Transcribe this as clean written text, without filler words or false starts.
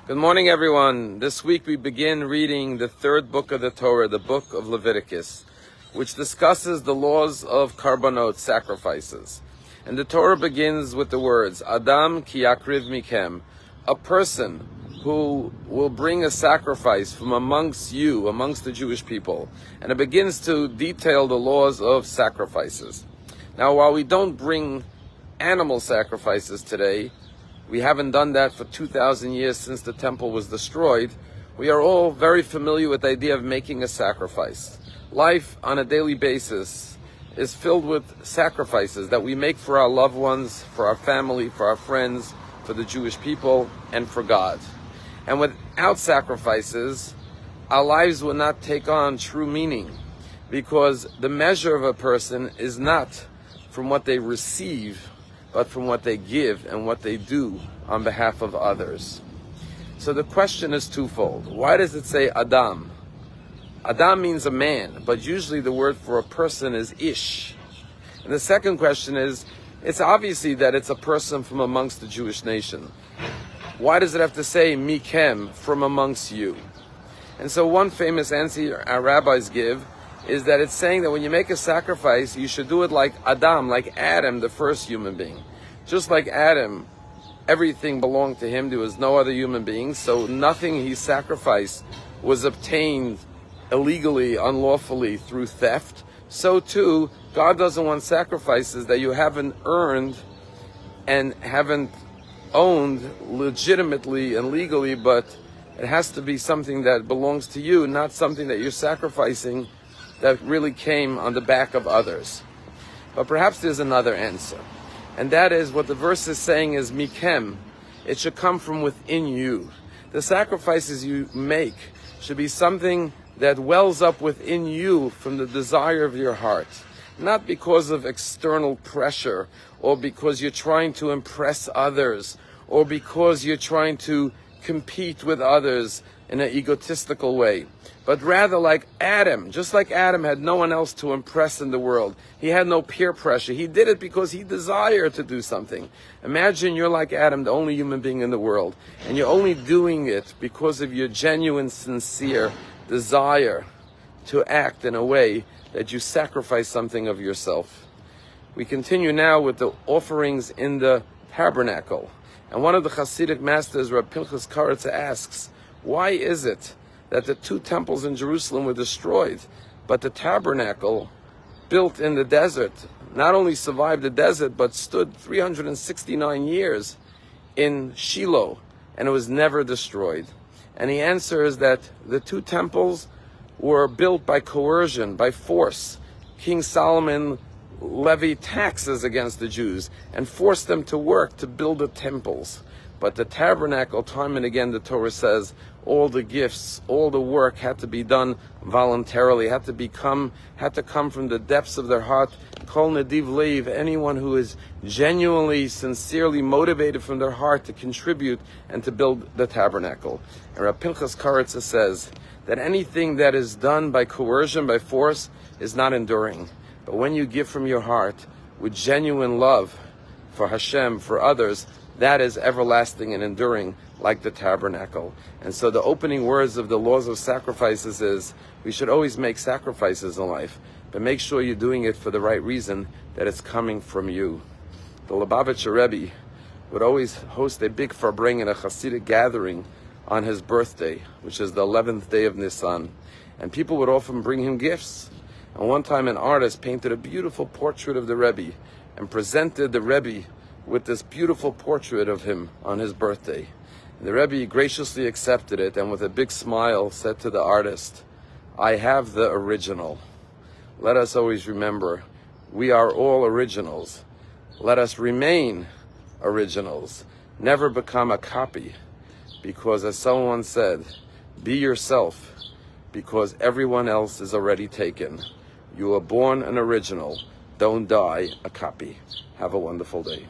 Good morning, everyone. This week we begin reading the third book of the Torah, the book of Leviticus, which discusses the laws of karbanot, sacrifices. And the Torah begins with the words, Adam ki yakriv mikem, a person who will bring a sacrifice from amongst you, amongst the Jewish people. And it begins to detail the laws of sacrifices. Now, while we don't bring animal sacrifices today, we haven't done that for 2,000 years since the temple was destroyed. We are all very familiar with the idea of making a sacrifice. Life on a daily basis is filled with sacrifices that we make for our loved ones, for our family, for our friends, for the Jewish people, and for God. And without sacrifices, our lives will not take on true meaning, because the measure of a person is not from what they receive, but from what they give and what they do on behalf of others. So the question is twofold. Why does it say Adam? Adam means a man, but usually the word for a person is Ish. And the second question is, it's obviously that it's a person from amongst the Jewish nation. Why does it have to say Mikem, from amongst you? And so one famous answer our rabbis give is that it's saying that when you make a sacrifice, you should do it like Adam, like Adam, the first human being. Just like Adam, everything belonged to him. There was no other human being, so nothing he sacrificed was obtained illegally, unlawfully, through theft. So too, God doesn't want sacrifices that you haven't earned and haven't owned legitimately and legally, but it has to be something that belongs to you, not something that you're sacrificing that really came on the back of others. But perhaps there's another answer. And that is what the verse is saying is Mikem. It should come from within you. The sacrifices you make should be something that wells up within you from the desire of your heart. Not because of external pressure, or because you're trying to impress others, or because you're trying to compete with others in an egotistical way, but rather like Adam. Just like Adam had no one else to impress in the world. He had no peer pressure. He did it because he desired to do something. Imagine you're like Adam, the only human being in the world, and you're only doing it because of your genuine, sincere desire to act in a way that you sacrifice something of yourself. We continue now with the offerings in the tabernacle. And one of the Hasidic masters, Rabbi Pinchas Karitza, asks, why is it that the two temples in Jerusalem were destroyed, but the tabernacle built in the desert not only survived the desert, but stood 369 years in Shiloh, and it was never destroyed? And the answer is that the two temples were built by coercion, by force. King Solomon levied taxes against the Jews and forced them to work to build the temples. But the tabernacle, time and again, the Torah says, all the gifts, all the work had to be done voluntarily, had to come from the depths of their heart. Kol nediv leiv, anyone who is genuinely, sincerely motivated from their heart to contribute and to build the tabernacle. And Rabbi Pinchas Karitza says that anything that is done by coercion, by force, is not enduring. But when you give from your heart with genuine love for Hashem, for others, that is everlasting and enduring, like the tabernacle. And so the opening words of the laws of sacrifices is, we should always make sacrifices in life, but make sure you're doing it for the right reason, that it's coming from you. The Lubavitcher Rabbi would always host a big farbrengen, a Hasidic gathering, on his birthday, which is the 11th day of Nisan. And people would often bring him gifts. And one time an artist painted a beautiful portrait of the Rebbe and presented the Rebbe with this beautiful portrait of him on his birthday. And the Rebbe graciously accepted it and with a big smile said to the artist, I have the original. Let us always remember, we are all originals. Let us remain originals. Never become a copy. Because as someone said, be yourself, because everyone else is already taken. You are born an original. Don't die a copy. Have a wonderful day.